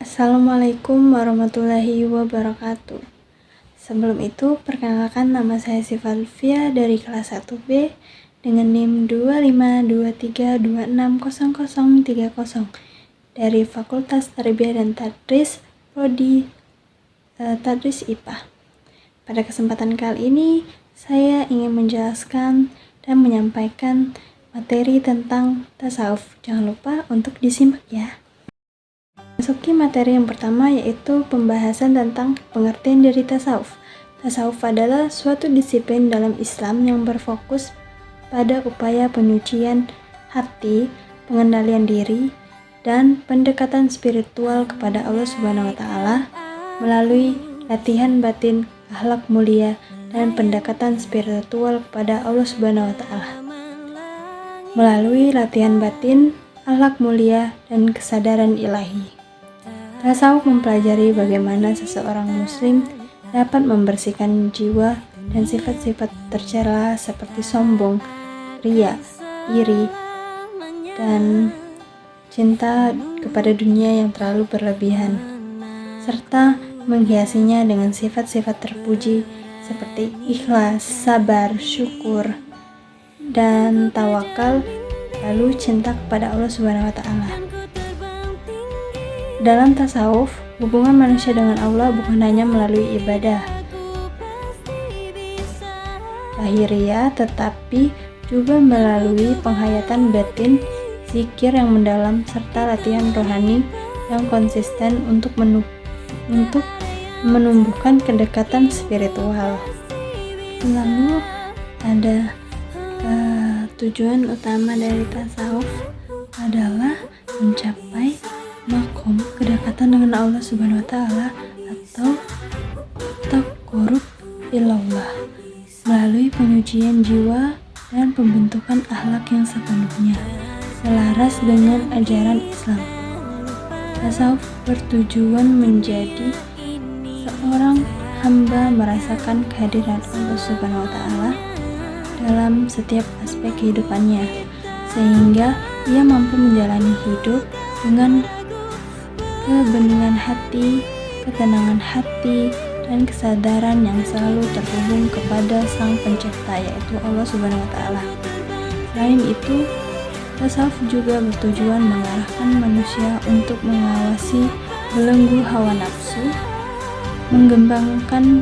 Assalamualaikum warahmatullahi wabarakatuh. Sebelum itu, perkenalkan nama saya Syifa Lutfia dari kelas 1B dengan NIM 2523260030 dari Fakultas Tarbiyah dan Tadris Prodi Tadris IPA. Pada kesempatan kali ini, saya ingin menjelaskan dan menyampaikan materi tentang tasawuf. Jangan lupa untuk disimak ya. Masuki materi yang pertama, yaitu pembahasan tentang pengertian dari tasawuf. Tasawuf adalah suatu disiplin dalam Islam yang berfokus pada upaya penyucian hati, pengendalian diri, dan pendekatan spiritual kepada Allah Subhanahu wa Ta'ala melalui latihan batin, akhlak mulia, dan pendekatan spiritual kepada Allah Subhanahu wa Ta'ala. Melalui latihan batin, akhlak mulia, dan kesadaran ilahi. Tasawuf mempelajari bagaimana seseorang muslim dapat membersihkan jiwa dan sifat-sifat tercela seperti sombong, riya, iri, dan cinta kepada dunia yang terlalu berlebihan, serta menghiasinya dengan sifat-sifat terpuji seperti ikhlas, sabar, syukur, dan tawakal, lalu cinta kepada Allah Subhanahu wa Ta'ala. Dalam tasawuf, hubungan manusia dengan Allah bukan hanya melalui ibadah lahiriah, tetapi juga melalui penghayatan batin, zikir yang mendalam, serta latihan rohani yang konsisten untuk menumbuhkan kedekatan spiritual. Lalu ada tujuan utama dari tasawuf adalah mencapai makom kedekatan dengan Allah Subhanahu wa Ta'ala atau taqarrub ilallah melalui penyucian jiwa dan pembentukan akhlak yang sepenuhnya selaras dengan ajaran Islam. Tasawuf bertujuan menjadi seorang hamba merasakan kehadiran Allah Subhanahu wa Ta'ala dalam setiap aspek kehidupannya, sehingga ia mampu menjalani hidup dengan kebeningan hati, ketenangan hati, dan kesadaran yang selalu terhubung kepada Sang Pencipta, yaitu Allah Subhanahu wa Ta'ala. Selain itu, tasawuf juga bertujuan mengarahkan manusia untuk mengawasi belenggu hawa nafsu, mengembangkan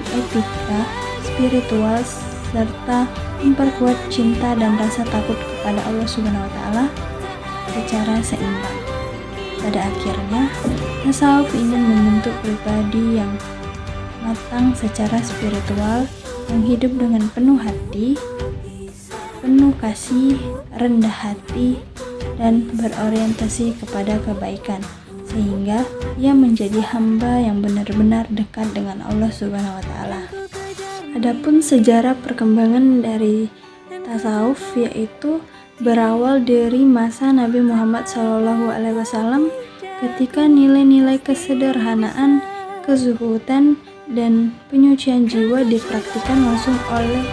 etika spiritual, serta memperkuat cinta dan rasa takut kepada Allah Subhanahu wa Ta'ala secara seimbang. Pada akhirnya, tasawuf ingin membentuk pribadi yang matang secara spiritual, yang hidup dengan penuh hati, penuh kasih, rendah hati, dan berorientasi kepada kebaikan, sehingga ia menjadi hamba yang benar-benar dekat dengan Allah Subhanahu wa Ta'ala. Adapun sejarah perkembangan dari tasawuf, yaitu berawal dari masa Nabi Muhammad SAW, ketika nilai-nilai kesederhanaan, kezuhudan, dan penyucian jiwa dipraktikkan langsung oleh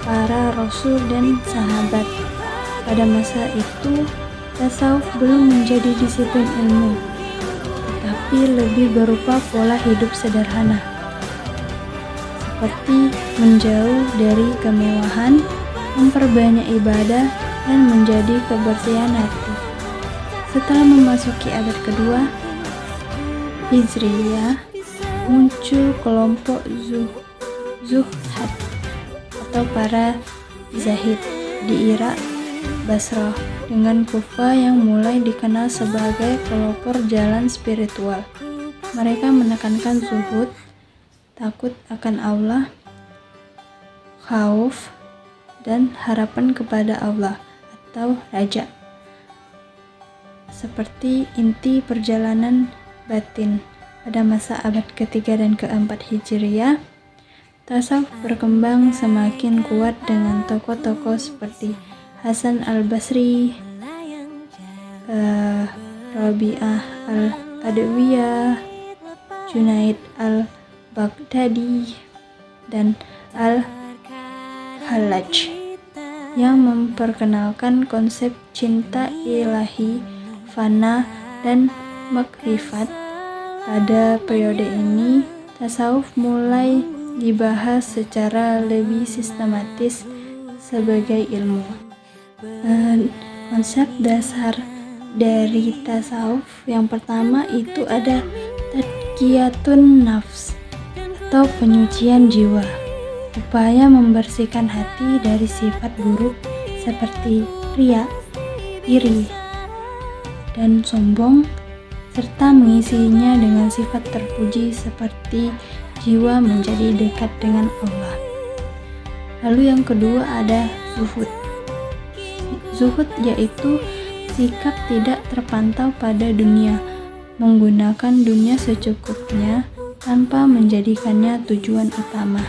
para rasul dan sahabat. Pada masa itu, tasawuf belum menjadi disiplin ilmu, tetapi lebih berupa pola hidup sederhana, seperti menjauh dari kemewahan, memperbanyak ibadah, dan menjadi kebersihan hati. Setelah memasuki abad kedua Hijriyah, muncul kelompok zuhad atau para zahid di Irak, Basrah, dengan Kufah yang mulai dikenal sebagai pelopor jalan spiritual. Mereka menekankan zuhud, takut akan Allah, khauf, dan harapan kepada Allah atau raja, seperti inti perjalanan batin. Pada masa abad ketiga dan keempat Hijriyah, tasawuf berkembang semakin kuat dengan tokoh-tokoh seperti Hasan al-Basri, Rabi'ah al-Adawiyah, Junaid al-Baghdadi, dan al-Hallaj, yang memperkenalkan konsep cinta ilahi, fana, dan makrifat. Pada periode ini, tasawuf mulai dibahas secara lebih sistematis sebagai ilmu. Konsep dasar dari tasawuf yang pertama itu ada tazkiyatun nafs atau penyucian jiwa, upaya membersihkan hati dari sifat buruk seperti riya, iri, dan sombong, serta mengisinya dengan sifat terpuji seperti jiwa menjadi dekat dengan Allah. Lalu yang kedua ada zuhud. Zuhud yaitu sikap tidak terpantau pada dunia, menggunakan dunia secukupnya tanpa menjadikannya tujuan utama.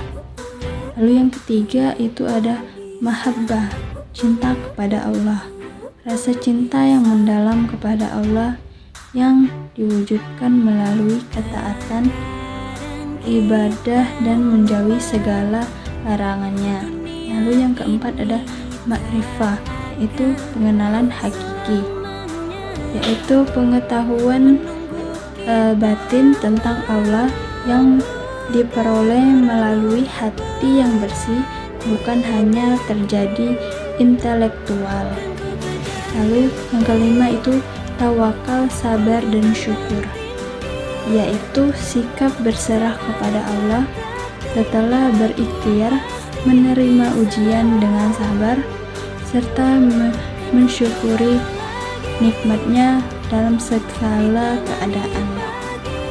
Lalu yang ketiga itu ada mahabbah, cinta kepada Allah. Rasa cinta yang mendalam kepada Allah yang diwujudkan melalui ketaatan, ibadah, dan menjauhi segala larangannya. Lalu yang keempat ada makrifah, yaitu pengenalan hakiki, yaitu pengetahuan batin tentang Allah yang diperoleh melalui hati yang bersih, bukan hanya terjadi intelektual. Lalu yang kelima itu tawakal, sabar, dan syukur, yaitu sikap berserah kepada Allah setelah berikhtiar, menerima ujian dengan sabar, serta mensyukuri nikmatnya dalam segala keadaan.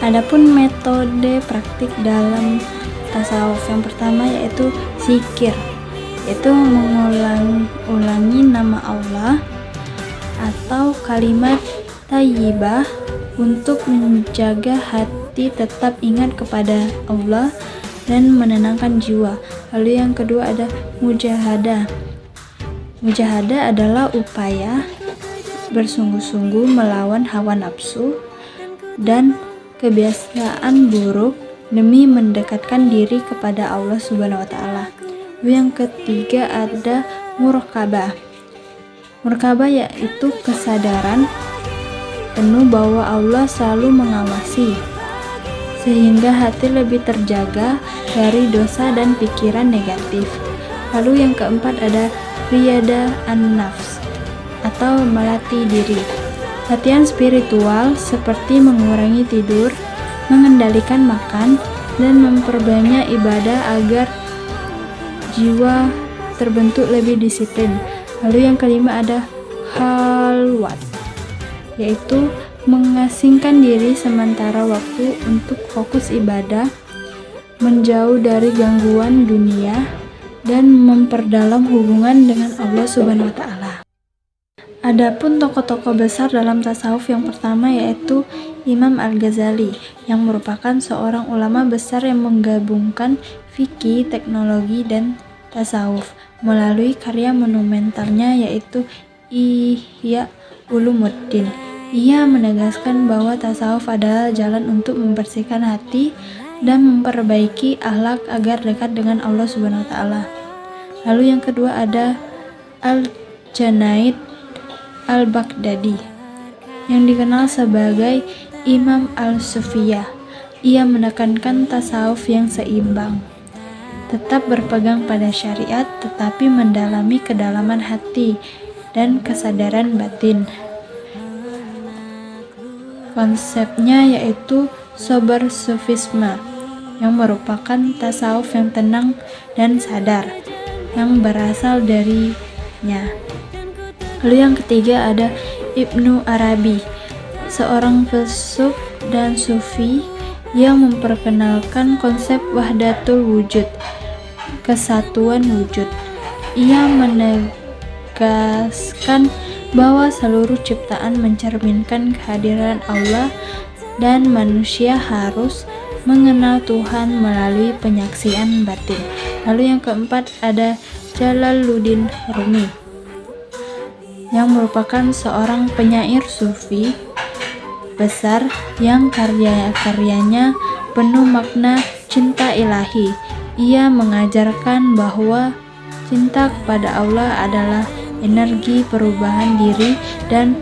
Adapun metode praktik dalam tasawuf yang pertama yaitu zikir, yaitu mengulangi nama Allah atau kalimat thayyibah untuk menjaga hati tetap ingat kepada Allah dan menenangkan jiwa. Lalu yang kedua ada mujahadah. Mujahadah adalah upaya bersungguh-sungguh melawan hawa nafsu dan kebiasaan buruk demi mendekatkan diri kepada Allah Subhanahu wa taala. Lalu yang ketiga ada muraqabah. Muraqabah yaitu kesadaran penuh bahwa Allah selalu mengawasi, sehingga hati lebih terjaga dari dosa dan pikiran negatif. Lalu yang keempat ada riyadah an-nafs atau melatih diri. Latihan spiritual seperti mengurangi tidur, mengendalikan makan, dan memperbanyak ibadah agar jiwa terbentuk lebih disiplin. Lalu yang kelima ada khalwat, yaitu mengasingkan diri sementara waktu untuk fokus ibadah, menjauh dari gangguan dunia, dan memperdalam hubungan dengan Allah Subhanahu wa taala. Adapun tokoh-tokoh besar dalam tasawuf yang pertama yaitu Imam Al-Ghazali, yang merupakan seorang ulama besar yang menggabungkan fikih, teknologi, dan tasawuf melalui karya monumentalnya yaitu Ihya Ulumuddin. Ia menegaskan bahwa tasawuf adalah jalan untuk membersihkan hati dan memperbaiki akhlak agar dekat dengan Allah Subhanahu wa taala. Lalu yang kedua ada Al-Junaid Al-Baghdadi, yang dikenal sebagai Imam Al-Sufiyah. Ia menekankan tasawuf yang seimbang, tetap berpegang pada syariat tetapi mendalami kedalaman hati dan kesadaran batin. Konsepnya yaitu sober sufisme, yang merupakan tasawuf yang tenang dan sadar yang berasal darinya. Lalu yang ketiga ada Ibnu Arabi, seorang filsuf dan sufi yang memperkenalkan konsep wahdatul wujud, kesatuan wujud. Ia menegaskan bahwa seluruh ciptaan mencerminkan kehadiran Allah dan manusia harus mengenal Tuhan melalui penyaksian batin. Lalu yang keempat ada Jalaluddin Rumi, yang merupakan seorang penyair sufi besar yang karya-karyanya penuh makna cinta ilahi. Ia mengajarkan bahwa cinta kepada Allah adalah energi perubahan diri dan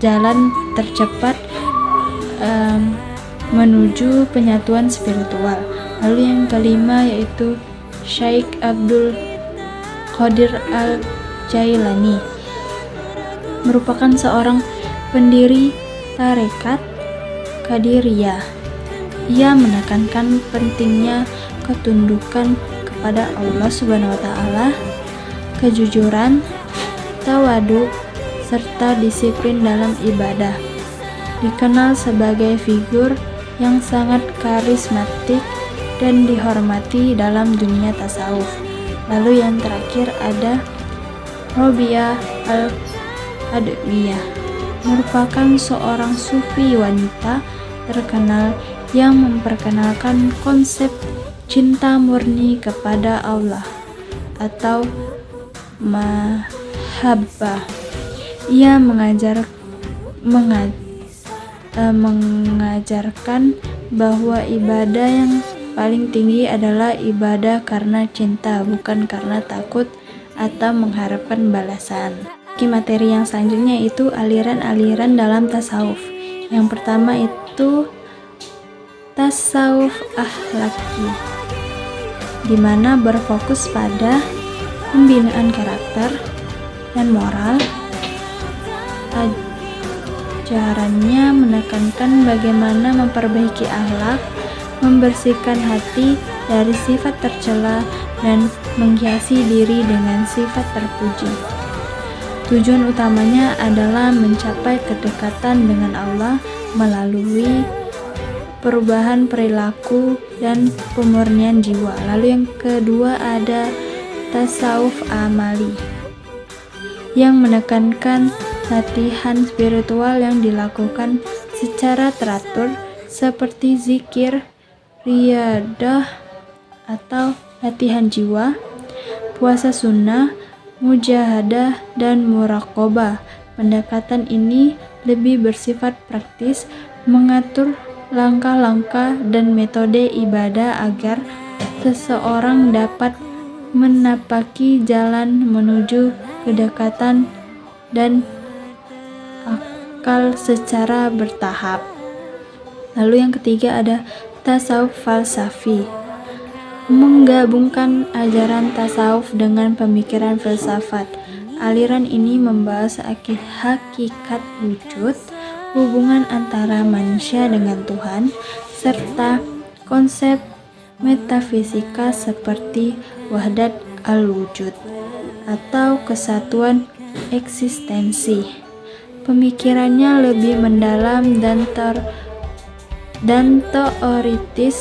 jalan tercepat menuju penyatuan spiritual. Lalu yang kelima yaitu Syekh Abdul Qadir Al-Jailani, merupakan seorang pendiri tarekat Qadiriyah. Ia menekankan pentingnya ketundukan kepada Allah Subhanahu wa taala, kejujuran, tawadu, serta disiplin dalam ibadah. Dikenal sebagai figur yang sangat karismatik dan dihormati dalam dunia tasawuf. Lalu yang terakhir ada Robiah Al-Adwiyah, merupakan seorang sufi wanita terkenal yang memperkenalkan konsep cinta murni kepada Allah atau mahabbah. Ia mengajarkan bahwa ibadah yang paling tinggi adalah ibadah karena cinta, bukan karena takut atau mengharapkan balasan. Materi yang selanjutnya itu aliran-aliran dalam tasawuf. Yang pertama itu tasawuf akhlaki, di mana berfokus pada pembinaan karakter dan moral. Ajarannya menekankan bagaimana memperbaiki akhlak, membersihkan hati dari sifat tercela, dan menghiasi diri dengan sifat terpuji. Tujuan utamanya adalah mencapai kedekatan dengan Allah melalui perubahan perilaku dan pemurnian jiwa. Lalu yang kedua ada tasawuf amali, yang menekankan latihan spiritual yang dilakukan secara teratur seperti zikir, riyadah atau latihan jiwa, puasa sunnah, mujahadah, dan muraqabah. Pendekatan ini lebih bersifat praktis, mengatur langkah-langkah dan metode ibadah agar seseorang dapat menapaki jalan menuju kedekatan dan akal secara bertahap. Lalu yang ketiga ada tasawuf falsafi, menggabungkan ajaran tasawuf dengan pemikiran filsafat. Aliran ini membahas hakikat wujud, hubungan antara manusia dengan Tuhan, serta konsep metafisika seperti wahdat al-wujud atau kesatuan eksistensi. Pemikirannya lebih mendalam dan teoritis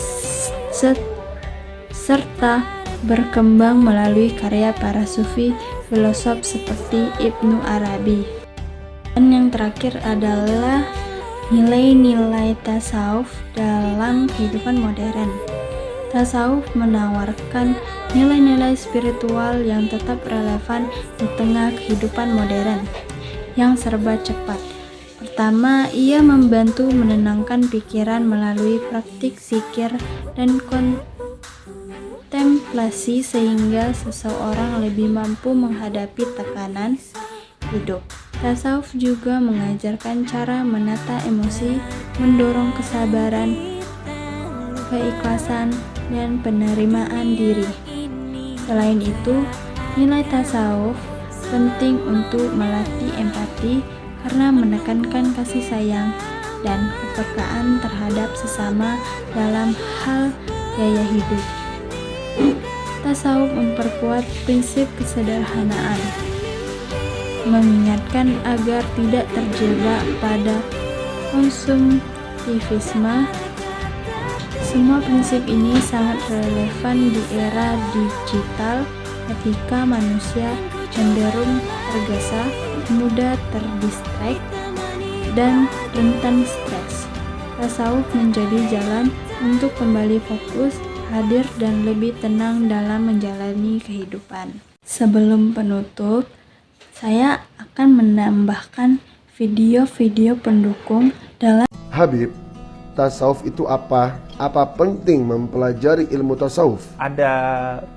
serta berkembang melalui karya para sufi filosof seperti Ibnu Arabi. Dan yang terakhir adalah nilai-nilai tasawuf dalam kehidupan modern. Tasawuf menawarkan nilai-nilai spiritual yang tetap relevan di tengah kehidupan modern yang serba cepat. Pertama, ia membantu menenangkan pikiran melalui praktik zikir dan kontemplasi sehingga seseorang lebih mampu menghadapi tekanan hidup. Tasawuf juga mengajarkan cara menata emosi, mendorong kesabaran, keikhlasan, dan penerimaan diri. Selain itu, nilai tasawuf penting untuk melatih empati karena menekankan kasih sayang dan kepekaan terhadap sesama dalam hal gaya hidup. Tasawuf memperkuat prinsip kesederhanaan, mengingatkan agar tidak terjebak pada konsumtivisme. Semua prinsip ini sangat relevan di era digital ketika manusia cenderung tergesa, mudah terdistract, dan rentan stres. Tasawuf menjadi jalan untuk kembali fokus, hadir, dan lebih tenang dalam menjalani kehidupan. Sebelum penutup, saya akan menambahkan video-video pendukung dalam Habib tasawuf itu apa? Apa penting mempelajari ilmu tasawuf? Ada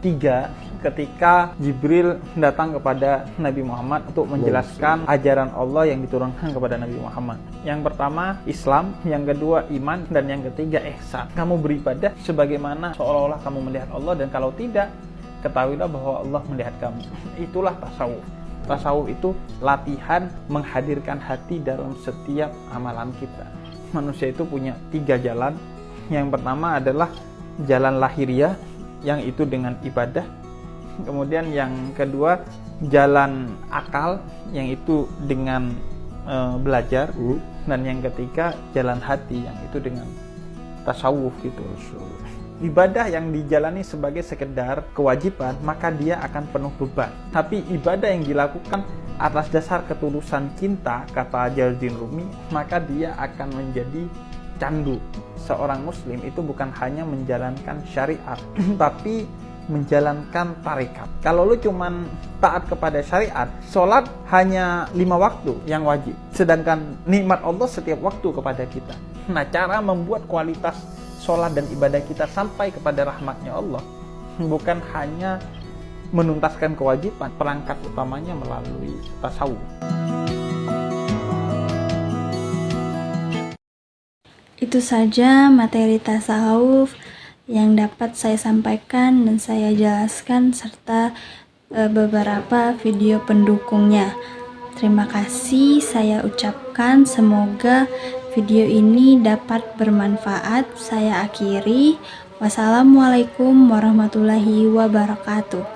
3 ketika Jibril datang kepada Nabi Muhammad untuk menjelaskan ajaran Allah yang diturunkan kepada Nabi Muhammad. Yang pertama Islam, yang kedua iman, dan yang ketiga ihsan. Kamu beribadah sebagaimana seolah-olah kamu melihat Allah, dan kalau tidak, ketahuilah bahwa Allah melihat kamu. Itulah tasawuf. Tasawuf itu latihan menghadirkan hati dalam setiap amalan kita. Manusia itu punya 3 jalan. Yang pertama adalah jalan lahiriah, yang itu dengan ibadah. Kemudian yang kedua jalan akal, yang itu dengan belajar. Dan yang ketiga jalan hati, yang itu dengan tasawuf gitu. Ibadah yang dijalani sebagai sekedar kewajiban, maka dia akan penuh beban. Tapi ibadah yang dilakukan atas dasar ketulusan cinta, kata Jalaluddin Rumi, maka dia akan menjadi candu. Seorang muslim itu bukan hanya menjalankan syariat, tapi menjalankan tarekat. Kalau lu cuman taat kepada syariat, sholat hanya 5 waktu yang wajib, sedangkan nikmat Allah setiap waktu kepada kita. Nah, cara membuat kualitas sholat dan ibadah kita sampai kepada rahmatnya Allah bukan hanya menuntaskan kewajiban, perangkat utamanya melalui tasawuf. Itu saja materi tasawuf yang dapat saya sampaikan dan saya jelaskan, serta beberapa video pendukungnya. Terima kasih saya ucapkan, semoga video ini dapat bermanfaat. Saya akhiri. Wassalamualaikum warahmatullahi wabarakatuh.